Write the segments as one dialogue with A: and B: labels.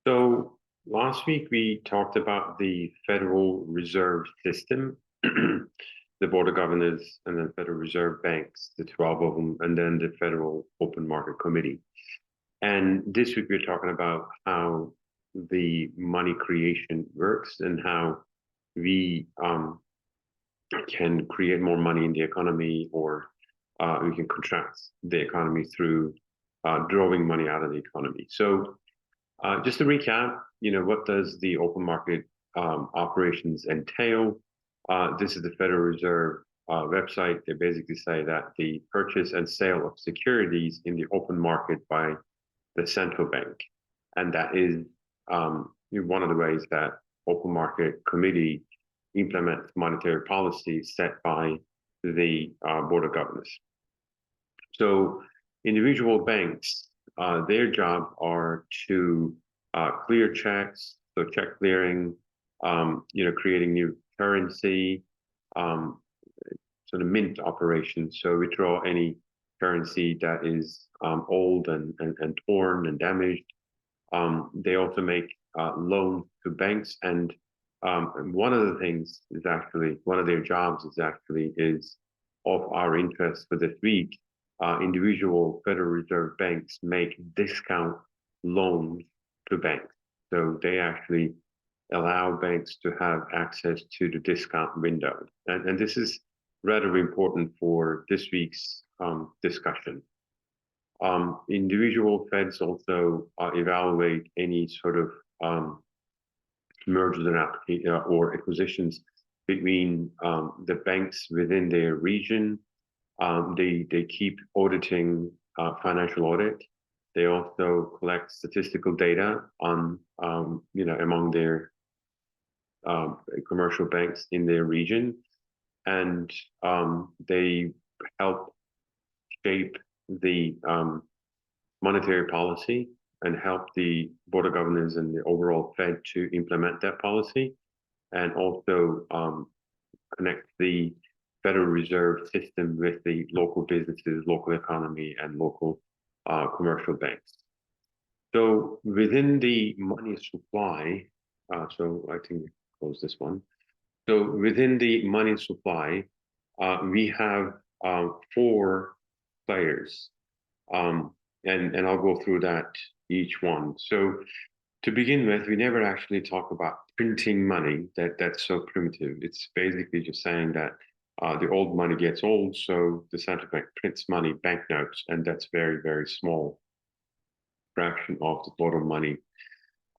A: So last week we talked about the Federal Reserve System, the Board of Governors, and then Federal Reserve Banks, the 12 of them, and then the Federal Open Market Committee. And this week we're talking about how the money creation works and how we can create more money in the economy, or we can contract the economy through drawing money out of the economy. So just to recap, what does the open market operations entail? This is the Federal Reserve website. They basically say that the purchase and sale of securities in the open market by the central bank, and that is one of the ways that open market committee implements monetary policy set by the Board of Governors. So individual banks, their job are to clear checks, so check clearing, creating new currency, sort of mint operations. So withdraw any currency that is old and torn and damaged. They also make loans to banks, and one of the things is actually one of their jobs is of our interest for this week. Individual Federal Reserve banks make discount loans to banks. So they actually allow banks to have access to the discount window. And this is rather important for this week's discussion. Individual Feds also evaluate any sort of mergers and or acquisitions between the banks within their region. They keep auditing financial audit. They also collect statistical data on among their commercial banks in their region, and they help shape the monetary policy and help the Board of Governors and the overall Fed to implement that policy, and also connect the Federal Reserve System with the local businesses, local economy, and local commercial banks. So within the money supply, so I think we close this one. So within the money supply, we have four players, and I'll go through that each one. So to begin with, we never actually talk about printing money. That's so primitive. It's basically just saying that the old money gets old, so the central bank prints money, banknotes, and that's very, very small fraction of the total money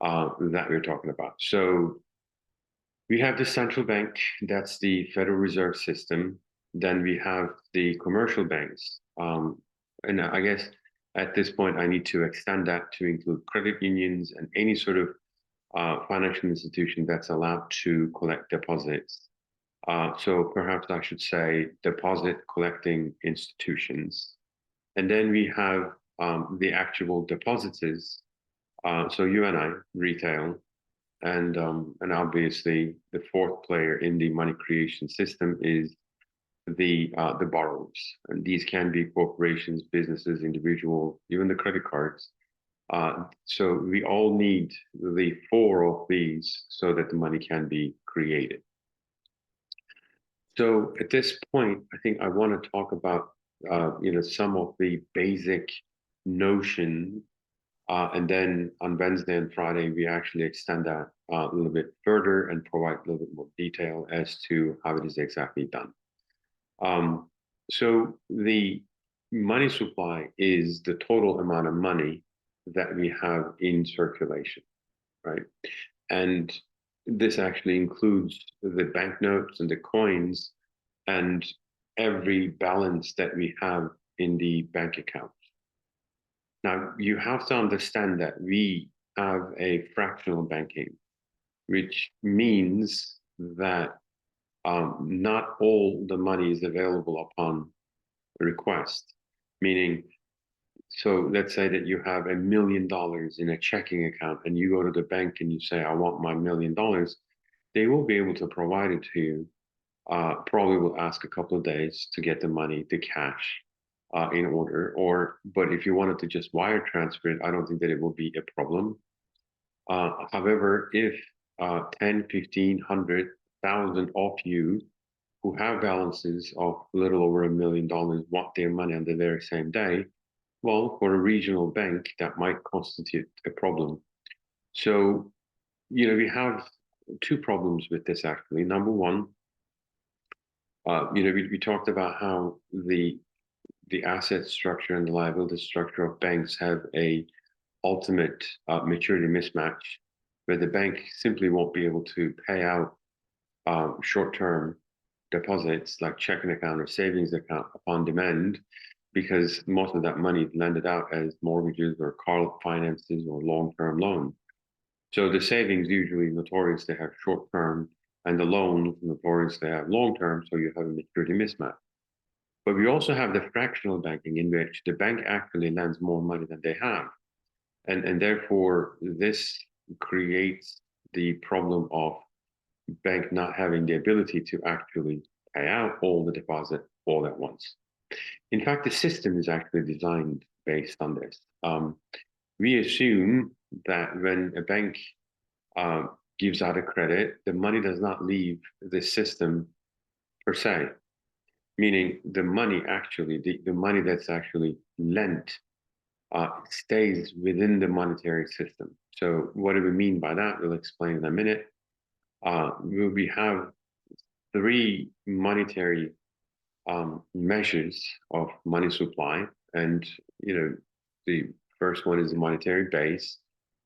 A: that we're talking about. So we have the central bank, that's the Federal Reserve System. Then we have the commercial banks. And I guess at this point, I need to extend that to include credit unions and any sort of financial institution that's allowed to collect deposits. So perhaps I should say deposit collecting institutions. And then we have the actual depositors. So you and I, retail, and obviously the fourth player in the money creation system is the borrowers, and these can be corporations, businesses, individual, even the credit cards. So we all need the four of these so that the money can be created. So at this point, I think I want to talk about some of the basic notion, and then on Wednesday and Friday we actually extend that a little bit further and provide a little bit more detail as to how it is exactly done. So the money supply is the total amount of money that we have in circulation, right? And this actually includes the banknotes and the coins and every balance that we have in the bank account. Now, you have to understand that we have a fractional banking, which means that not all the money is available upon request. Meaning, so let's say that you have $1 million in a checking account and you go to the bank and you say, I want my $1 million. They will be able to provide it to you. Probably will ask a couple of days to get the money, the cash in order. But if you wanted to just wire transfer it, I don't think that it will be a problem. However, if 10, 15, 100,000 of you who have balances of a little over $1 million want their money on the very same day, well, for a regional bank, that might constitute a problem. So, we have two problems with this actually. Number one, we talked about how the asset structure and the liability structure of banks have a ultimate maturity mismatch, where the bank simply won't be able to pay out short-term deposits like checking account or savings account upon demand, because most of that money is lended out as mortgages or car finances or long-term loans. So the savings usually notorious they have short-term, and the loans notorious they have long-term. So you have a maturity mismatch. But we also have the fractional banking in which the bank actually lends more money than they have. And therefore, this creates the problem of bank not having the ability to actually pay out all the deposit all at once. In fact, the system is actually designed based on this. We assume that when a bank uh, gives out a credit, the money does not leave the system per se, meaning the money actually, the money that's actually lent stays within the monetary system. So what do we mean by that? We'll explain in a minute. We have three monetary measures of money supply, and the first one is the monetary base,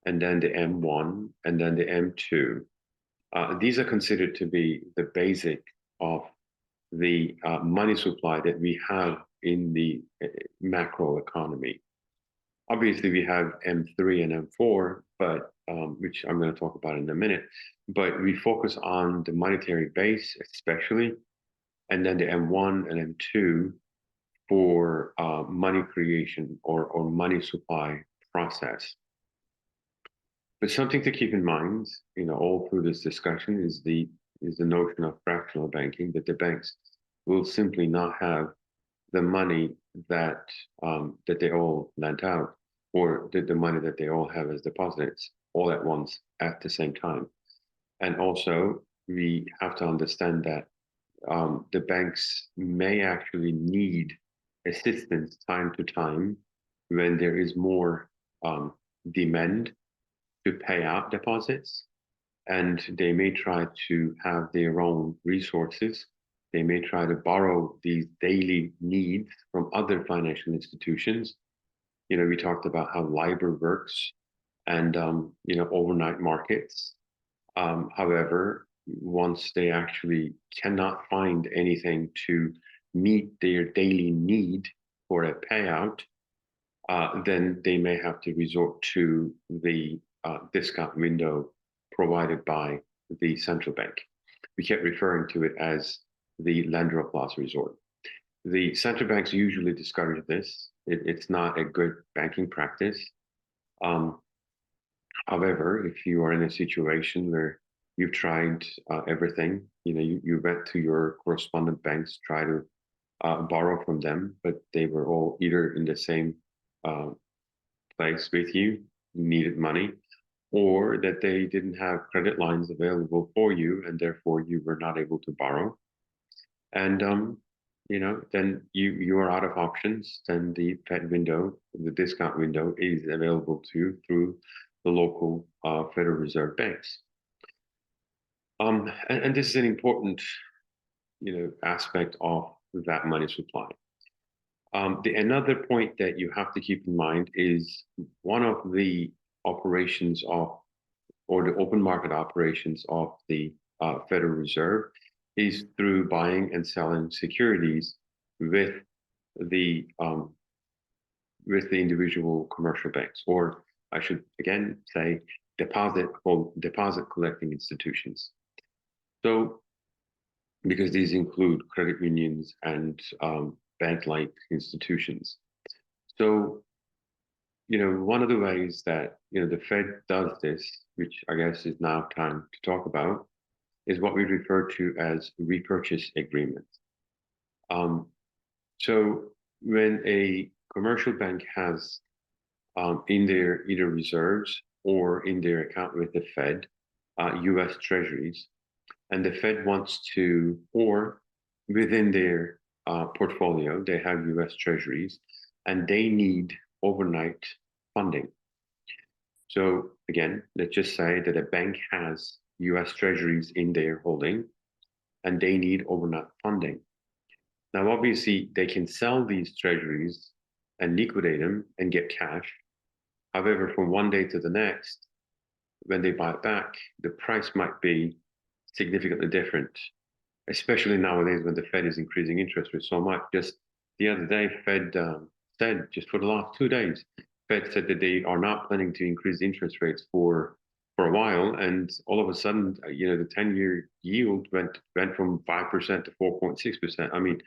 A: and then the M1, and then the M2. These are considered to be the basic of the money supply that we have in the macro economy. Obviously, we have M3 and M4, but which I'm going to talk about in a minute. But we focus on the monetary base, especially, and then the M1 and M2 for money creation or money supply process. But something to keep in mind, all through this discussion is the notion of fractional banking, that the banks will simply not have the money that that they all lent out, or the money that they all have as deposits all at once at the same time. And also, we have to understand that the banks may actually need assistance time to time when there is more demand to pay out deposits, and they may try to have their own resources. They may try to borrow these daily needs from other financial institutions. We talked about how LIBOR works and overnight markets. However, once they actually cannot find anything to meet their daily need for a payout, then they may have to resort to the discount window provided by the central bank. We kept referring to it as the lender of last resort. The central banks usually discourage this. It's not a good banking practice. However, if you are in a situation where you've tried everything, you went to your correspondent banks, try to borrow from them, but they were all either in the same place with you, needed money, or that they didn't have credit lines available for you, and therefore you were not able to borrow. And then you are out of options. Then the Fed window, the discount window, is available to you through the local Federal Reserve banks. And this is an important, aspect of that money supply. Another point that you have to keep in mind is one of the operations of, or the open market operations of the Federal Reserve is through buying and selling securities with the individual commercial banks, or I should again say deposit collecting institutions. So, because these include credit unions and bank-like institutions. So, one of the ways that the Fed does this, which I guess is now time to talk about, is what we refer to as repurchase agreements. So when a commercial bank has in their either reserves or in their account with the Fed, US Treasuries, and the Fed wants to, or within their portfolio, they have US Treasuries, and they need overnight funding. So again, let's just say that a bank has US Treasuries in their holding, and they need overnight funding. Now, obviously, they can sell these treasuries and liquidate them and get cash. However, from one day to the next, when they buy it back, the price might be significantly different, especially nowadays when the Fed is increasing interest rates so much. Just the other day, Fed said, just for the last 2 days, Fed said that they are not planning to increase interest rates for a while, and all of a sudden, the 10-year yield went from 5% to 4.6%. I mean,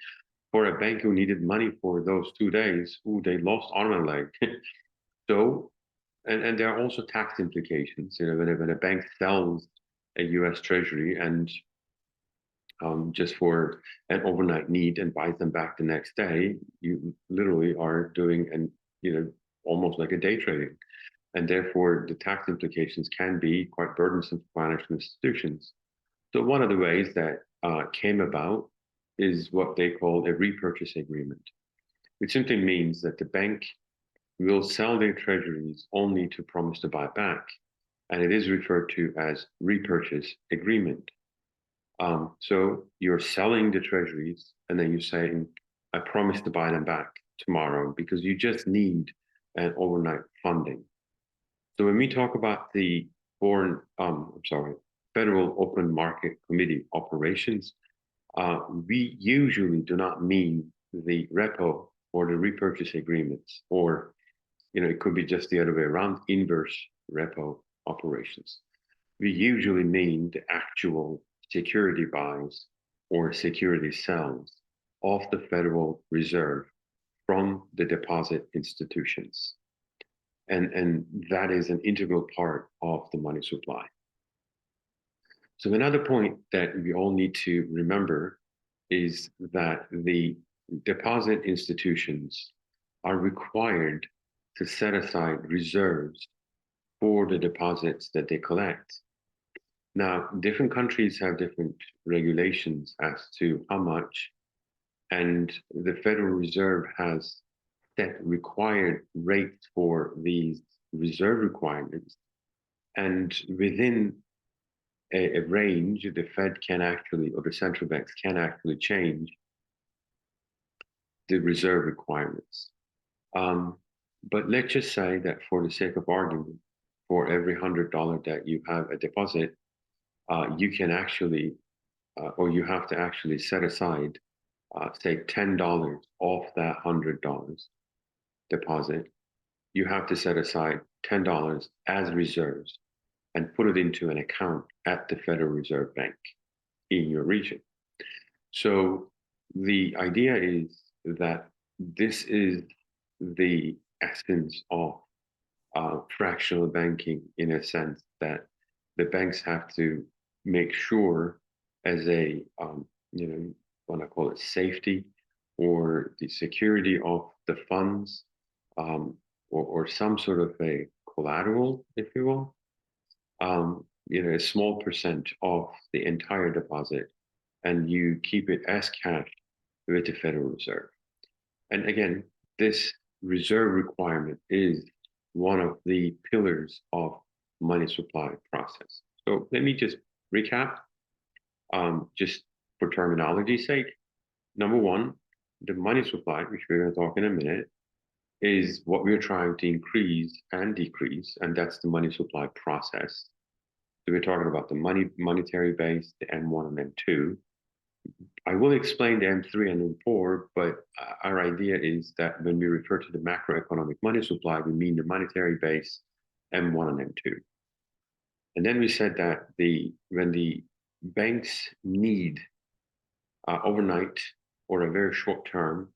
A: for a bank who needed money for those 2 days, they lost arm and leg. So, and there are also tax implications. When a bank sells a U.S. Treasury and just for an overnight need and buys them back the next day, you literally are doing almost like a day trading, and therefore the tax implications can be quite burdensome for financial institutions. So one of the ways that came about is what they call a repurchase agreement, which simply means that the bank will sell their treasuries only to promise to buy back, and it is referred to as repurchase agreement. So you're selling the treasuries, and then you're saying, I promise to buy them back tomorrow because you just need an overnight funding. So when we talk about the Federal Open Market Committee operations, we usually do not mean the repo or the repurchase agreements, or it could be just the other way around, inverse repo operations. We usually mean the actual security buys or security sells of the Federal Reserve from the deposit institutions. And that is an integral part of the money supply. So another point that we all need to remember is that the deposit institutions are required to set aside reserves for the deposits that they collect. Now, different countries have different regulations as to how much, and the Federal Reserve has set required rates for these reserve requirements. And within a range, the Fed can actually, or the central banks can actually change the reserve requirements. But let's just say that for the sake of argument, for every $100 that you have a deposit, you can actually, or you have to actually set aside, say $10 off that $100 deposit. You have to set aside $10 as reserves and put it into an account at the Federal Reserve Bank in your region. So the idea is that this is the essence of fractional banking, in a sense that the banks have to make sure, as a what I call it, safety or the security of the funds, or some sort of a collateral, if you will, a small percent of the entire deposit, and you keep it as cash with the Federal Reserve. And again, this reserve requirement is one of the pillars of money supply process. So let me just recap, just for terminology's sake. Number one, the money supply, which we're going to talk in a minute, is what we're trying to increase and decrease, and that's the money supply process. So we're talking about the monetary base, the M1 and M2. I will explain the M3 and M4, but our idea is that when we refer to the macroeconomic money supply, we mean the monetary base, M1 and M2. And then we said that when the banks need overnight or a very short-term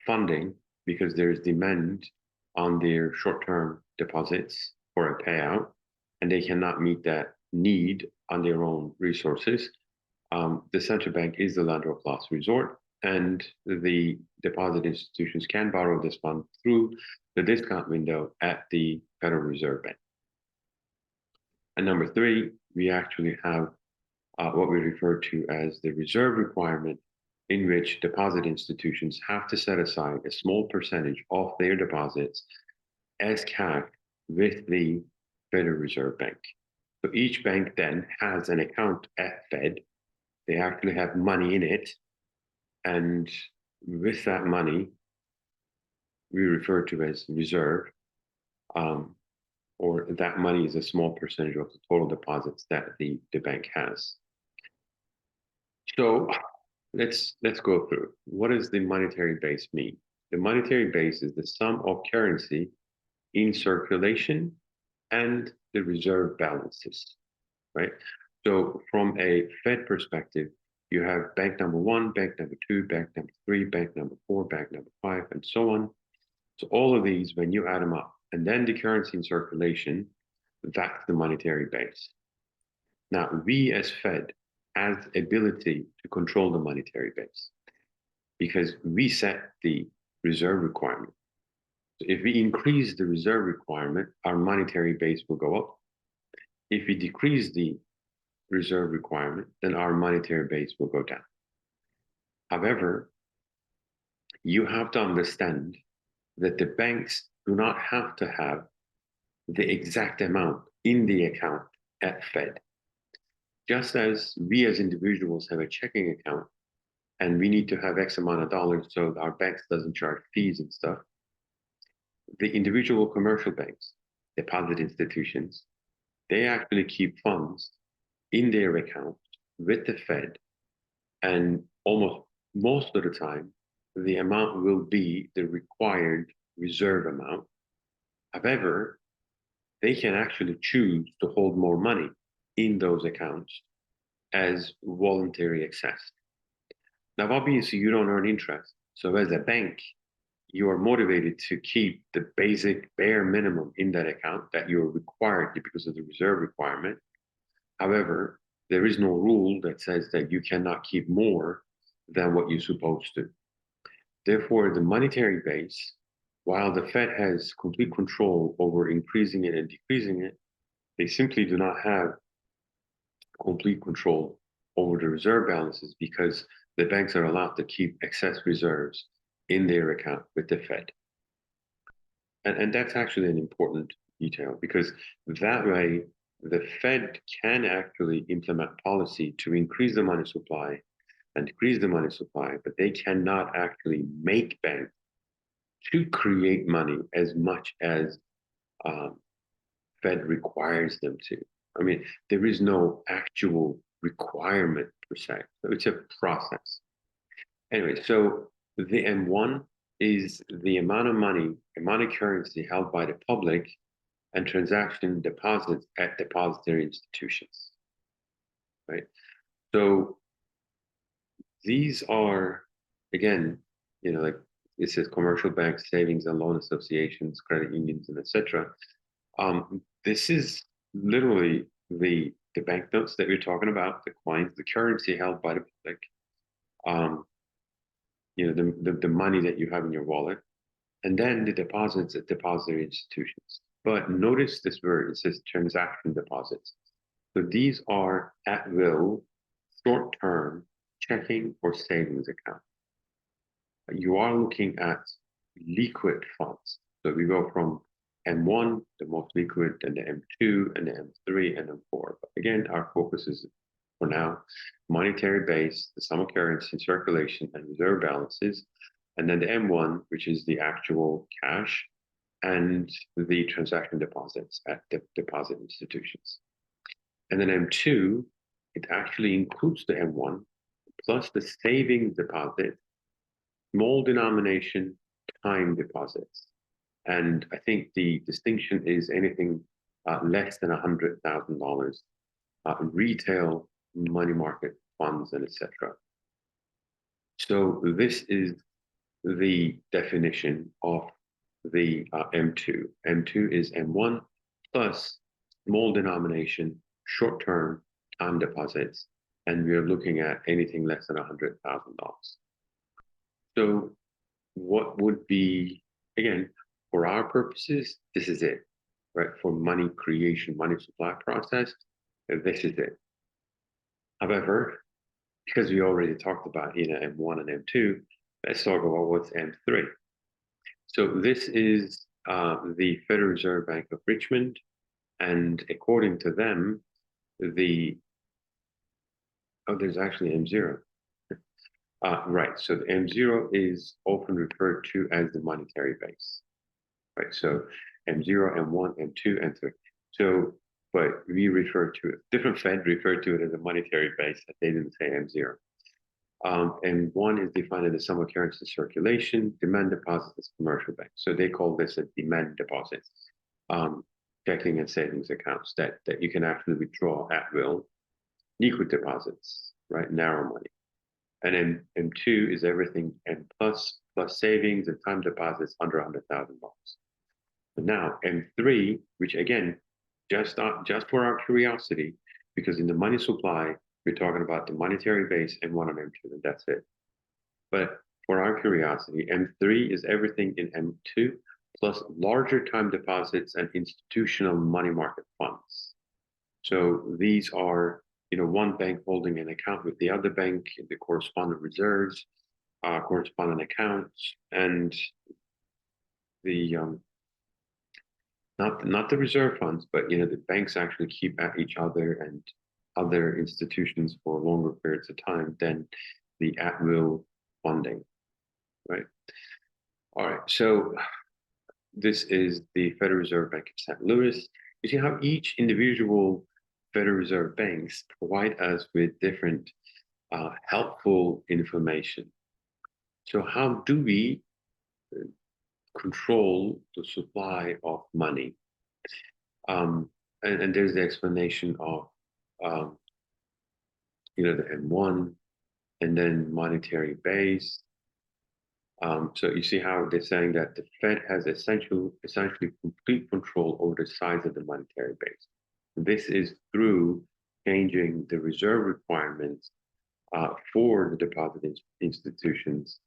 A: funding because there is demand on their short-term deposits for a payout, and they cannot meet that need on their own resources, the central bank is the lender of last resort, and the deposit institutions can borrow this fund through the discount window at the Federal Reserve Bank. And number three, we actually have what we refer to as the reserve requirement, in which deposit institutions have to set aside a small percentage of their deposits as cash with the Federal Reserve Bank. So each bank then has an account at Fed. They actually have money in it. And with that money, we refer to as reserve, um, or that money is a small percentage of the total deposits that the bank has. So let's go through. What does the monetary base mean? The monetary base is the sum of currency in circulation and the reserve balances, right? So from a Fed perspective, you have bank number one, bank number two, bank number three, bank number four, bank number five, and so on. So all of these, when you add them up, and then the currency in circulation, that's the monetary base. Now, we as Fed has ability to control the monetary base because we set the reserve requirement. So if we increase the reserve requirement, our monetary base will go up. If we decrease the reserve requirement, then our monetary base will go down. However, you have to understand that the banks do not have to have the exact amount in the account at Fed. Just as we as individuals have a checking account and we need to have X amount of dollars so our banks doesn't charge fees and stuff, the individual commercial banks, deposit institutions, they actually keep funds in their account with the Fed, and almost most of the time, the amount will be the required reserve amount. However, they can actually choose to hold more money in those accounts as voluntary excess. Now, obviously, you don't earn interest. So as a bank, you are motivated to keep the basic bare minimum in that account that you're required to because of the reserve requirement. However, there is no rule that says that you cannot keep more than what you're supposed to. Therefore, the monetary base, while the Fed has complete control over increasing it and decreasing it, they simply do not have complete control over the reserve balances because the banks are allowed to keep excess reserves in their account with the Fed. And that's actually an important detail because that way the Fed can actually implement policy to increase the money supply and decrease the money supply, but they cannot actually make banks to create money as much as Fed requires them to. I mean, there is no actual requirement per se. So it's a process. Anyway, so the M1 is the amount of money, amount of currency held by the public and transaction deposits at depository institutions, right? So these are, again, like it says commercial banks, savings and loan associations, credit unions, and etc. This is literally the banknotes that we're talking about, the coins, the currency held by the public. The money that you have in your wallet, and then the deposits at depository institutions. But notice this word, it says transaction deposits. So these are at will, short-term checking or savings account. You are looking at liquid funds. So we go from M1, the most liquid, and the M2, and the M3, and M4. But again, our focus is for now monetary base, the sum of currency in circulation and reserve balances, and then the M1, which is the actual cash, and the transaction deposits at the deposit institutions. And then M2, it actually includes the M1 plus the savings deposit, small denomination time deposits. And I think the distinction is anything less than $100,000, retail money market funds, and etc. So this is the definition of the M2. M2 is M1 plus small denomination, short-term time deposits, and we are looking at anything less than $100,000. So what would be, again, for our purposes, this is it. right, for money creation, money supply process, this is it. However, because we already talked about M1 and M2, let's talk about what's M3. So this is the Federal Reserve Bank of Richmond, and according to them, there's actually M0. Right, so the M0 is often referred to as the monetary base, right? So M0, M1, M2, M3. So, but we refer to it, different Fed referred to it as a monetary base. They didn't say M0. M1 is defined as the sum of currency circulation, demand deposits as commercial banks. So they call this a demand deposit, checking and savings accounts that you can actually withdraw at will, liquid deposits, right? Narrow money. And then M2 is everything M plus savings and time deposits under $100,000. But now M3, which again, just for our curiosity, because in the money supply, we're talking about the monetary base M1 and M2, and that's it. But for our curiosity, M3 is everything in M2 plus larger time deposits and institutional money market funds. So these are, one bank holding an account with the other bank, the correspondent reserves, correspondent accounts, and the not the reserve funds, but the banks actually keep at each other and other institutions for longer periods of time than the at-will funding, right? All right, so this is the Federal Reserve Bank of St. Louis. You see how each individual Federal Reserve banks provide us with different helpful information. So how do we control the supply of money? And there's the explanation of, the M1 and then monetary base. So you see how they're saying that the Fed has essentially complete control over the size of the monetary base. This is through changing the reserve requirements for the deposit institutions,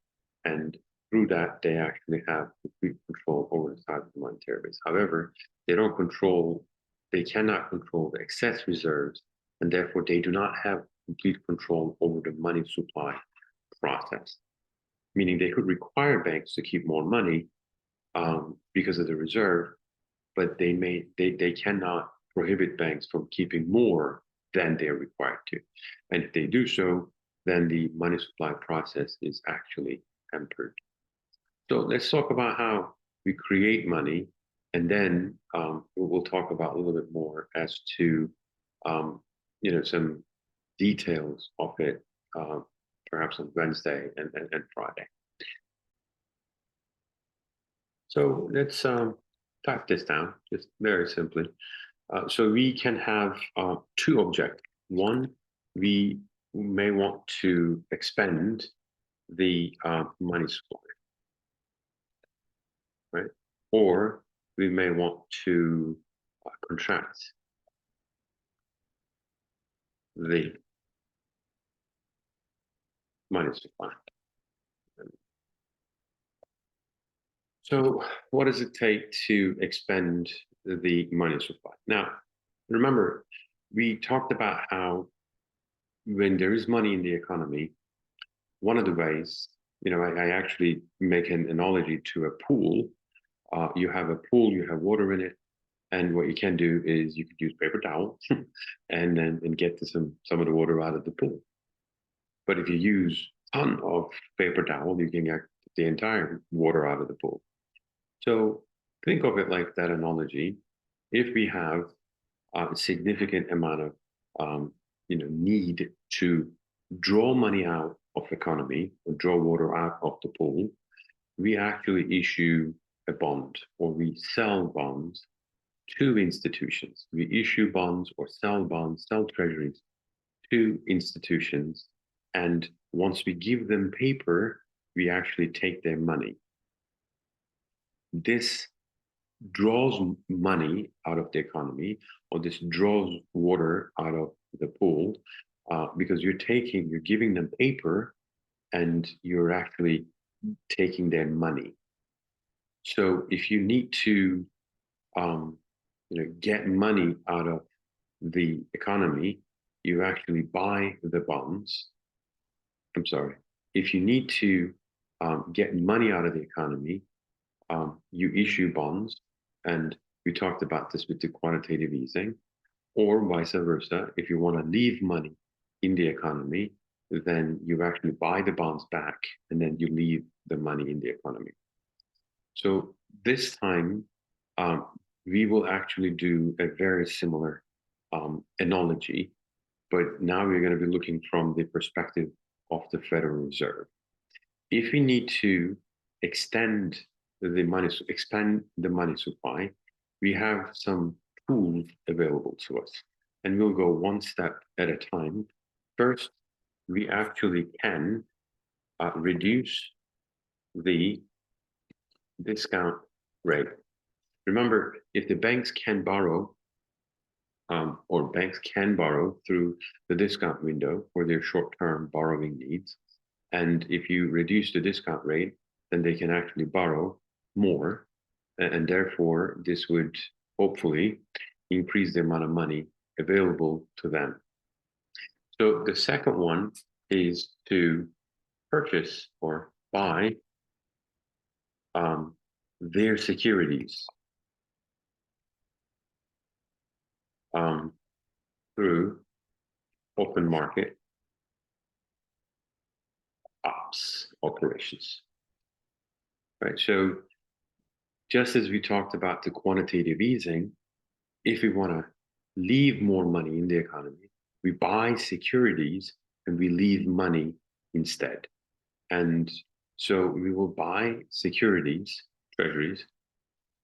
A: and through that, they actually have complete control over the size of the monetary base. However, they cannot control the excess reserves, and therefore they do not have complete control over the money supply process. Meaning they could require banks to keep more money because of the reserve, but they cannot prohibit banks from keeping more than they're required to. And if they do so, then the money supply process is actually hampered. So let's talk about how we create money, and then we'll talk about a little bit more as to some details of it, perhaps on Wednesday and Friday. So let's type this down, just very simply. So we can have two objectives. One, we may want to expand the money supply, right? Or we may want to contract the money supply. So what does it take to expand the money supply? Now, remember, we talked about how when there is money in the economy, one of the ways, I actually make an analogy to a pool. You have a pool, you have water in it, and what you can do is you could use paper towel and get some of the water out of the pool. But if you use a ton of paper towel, you can get the entire water out of the pool. So think of it like that analogy. If we have a significant amount of need to draw money out of the economy or draw water out of the pool, we actually issue a bond or we sell bonds to institutions. We issue bonds or sell bonds, sell treasuries to institutions. And once we give them paper, we actually take their money. This draws money out of the economy, or this draws water out of the pool, because you're giving them paper and you're actually taking their money. So if you need to get money out of the economy, you actually buy the bonds. I'm sorry. If you need to get money out of the economy, you issue bonds, and we talked about this with the quantitative easing, or vice versa. If you want to leave money in the economy, then you actually buy the bonds back, and then you leave the money in the economy. So this time, um, we will actually do a very similar analogy, but now we're going to be looking from the perspective of the Federal Reserve. If we need to extend expand the money supply, we have some tools available to us, and we'll go one step at a time. First, we actually can reduce the discount rate. Remember, if the banks can borrow, or banks can borrow through the discount window for their short-term borrowing needs, and if you reduce the discount rate, then they can actually borrow more, and therefore this would hopefully increase the amount of money available to them. So the second one is to purchase or buy their securities through open market ops operations, right? So just as we talked about the quantitative easing, if we want to leave more money in the economy, we buy securities and we leave money instead. And so we will buy securities, treasuries,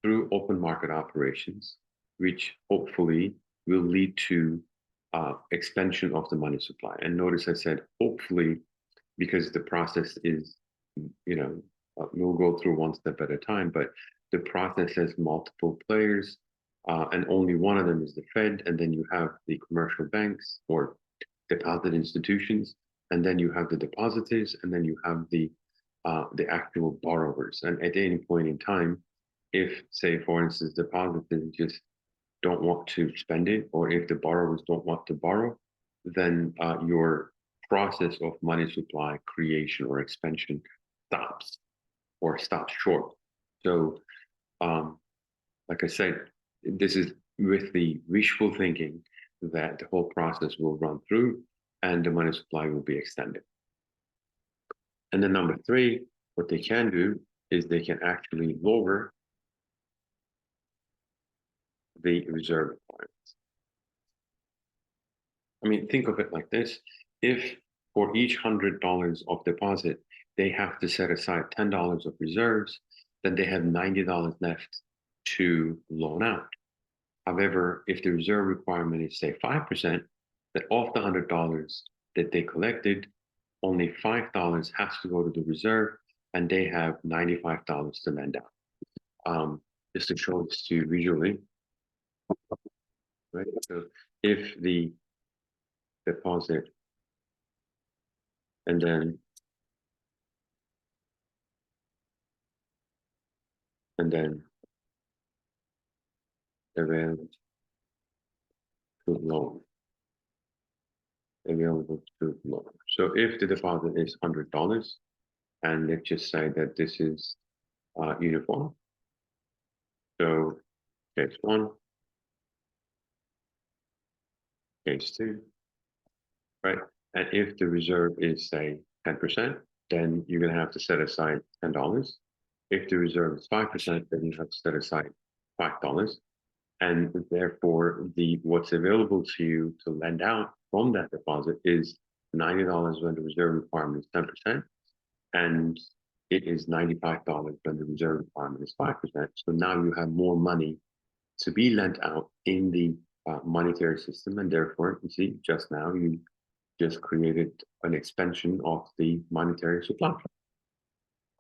A: through open market operations, which hopefully will lead to expansion of the money supply. And notice I said hopefully, because the process is, we'll go through one step at a time, but the process has multiple players, and only one of them is the Fed, and then you have the commercial banks or deposit institutions, and then you have the depositors, and then you have the actual borrowers. And at any point in time, if, say, for instance, depositors just don't want to spend it, or if the borrowers don't want to borrow, then your process of money supply creation or expansion stops or stops short. So, like I said, this is with the wishful thinking that the whole process will run through and the money supply will be extended. And then number three, what they can do is they can actually lower the reserve requirements. I mean, think of it like this. If for each $100 of deposit, they have to set aside $10 of reserves, then they have $90 left to loan out. However, if the reserve requirement is, say, 5%, that of the $100 that they collected, only $5 has to go to the reserve, and they have $95 to lend out. Just to show this to you visually, right? So if the deposit and then available to loan, available to loan. So if the deposit is $100, and let's just say that this is uniform. So case one, case two, right? And if the reserve is, say, 10%, then you're going to have to set aside $10. If the reserve is 5%, then you have to set aside $5. And therefore, what's available to you to lend out from that deposit is $90 when the reserve requirement is 10%, and it is $95 when the reserve requirement is 5%. So now you have more money to be lent out in the monetary system, and therefore, you see, just now you just created an expansion of the monetary supply.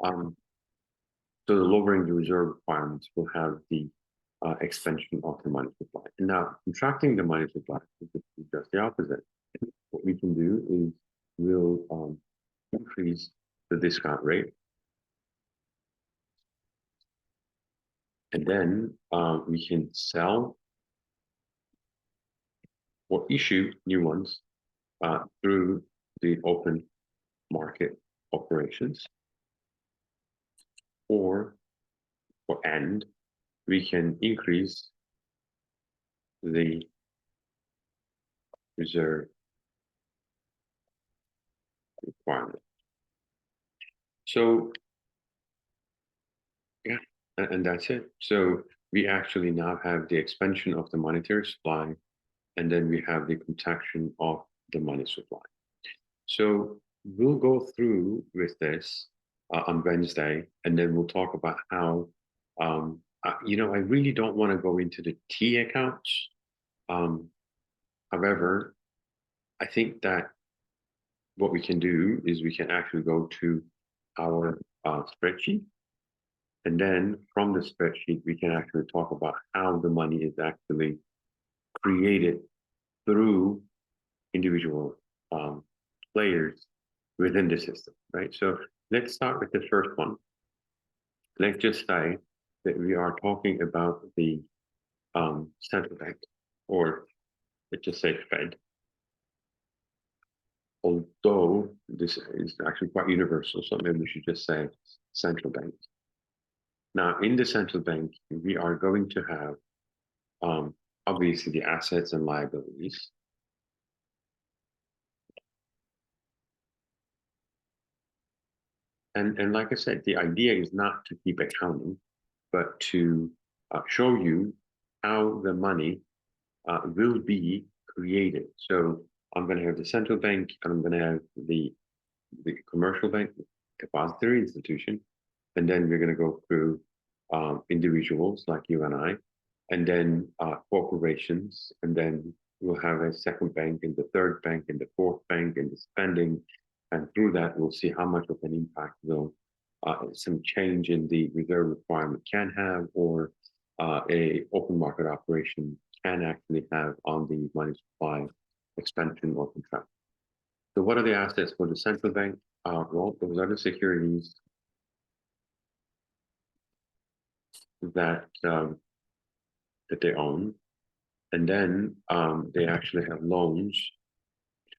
A: So the lowering the reserve requirements will have the expansion of the money supply. And now, contracting the money supply is just the opposite. What we can do is we'll increase the discount rate, and then we can sell or issue new ones through the open market operations, or and we can increase the reserve requirement. So yeah, and that's it. So we actually now have the expansion of the monetary supply, and then we have the contraction of the money supply. So we'll go through with this on Wednesday, and then we'll talk about how, I really don't want to go into the T accounts. Um, However, I think that what we can do is we can actually go to our spreadsheet, and then from the spreadsheet, we can actually talk about how the money is actually created through individual players within the system, right? So let's start with the first one. Let's just say that we are talking about the central bank, or let's just say Fed, although this is actually quite universal, so maybe we should just say central bank. Now, in the central bank, we are going to have obviously the assets and liabilities. And like I said, the idea is not to keep accounting, but to show you how the money will be created. So I'm going to have the central bank, and I'm going to have the commercial bank, depository institution, and then we're going to go through individuals like you and I, and then corporations, and then we'll have a second bank, and the third bank, and the fourth bank, and the spending, and through that we'll see how much of an impact will some change in the reserve requirement can have, or a open market operation can actually have on the money supply expansion or contraction. So what are the assets for the central bank? Well, those are the securities that that they own, and then they actually have loans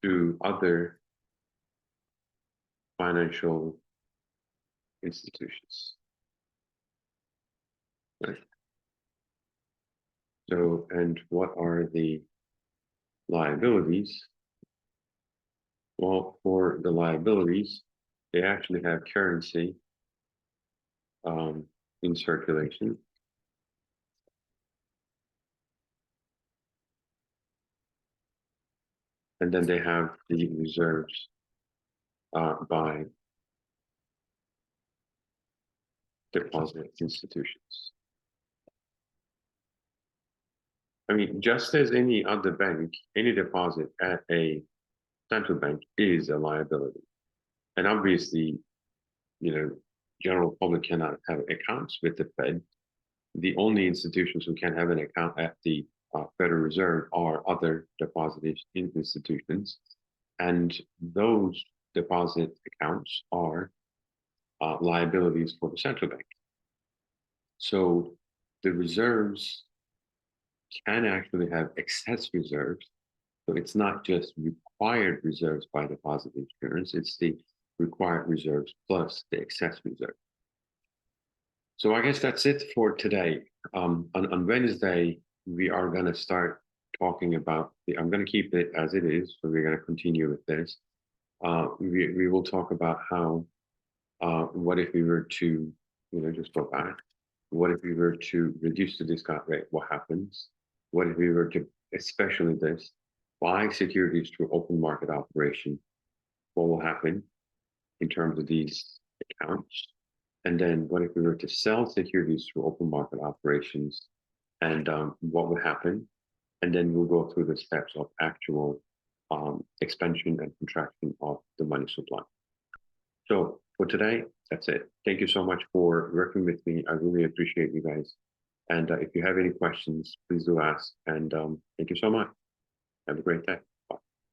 A: to other financial institutions. Right. So, and what are the liabilities? Well, for the liabilities, they actually have currency in circulation. And then they have the reserves by deposit institutions. I mean, just as any other bank, any deposit at a central bank is a liability. And obviously, general public cannot have accounts with the Fed. The only institutions who can have an account at the Federal Reserve are other deposit institutions. And those deposit accounts are liabilities for the central bank. So the reserves can actually have excess reserves. So it's not just required reserves by deposit insurance, it's the required reserves plus the excess reserve. So I guess that's it for today. On Wednesday, we are going to start talking about I'm going to keep it as it is. So we're going to continue with this. We will talk about how, what if we were to, just go back? What if we were to reduce the discount rate? What happens? What if we were to, especially this, buy securities through open market operation? What will happen in terms of these accounts? And then what if we were to sell securities through open market operations, and what would happen? And then we'll go through the steps of actual expansion and contraction of the money supply. So for today, that's it. Thank you so much for working with me. I really appreciate you guys. And if you have any questions, please do ask. And thank you so much. Have a great day.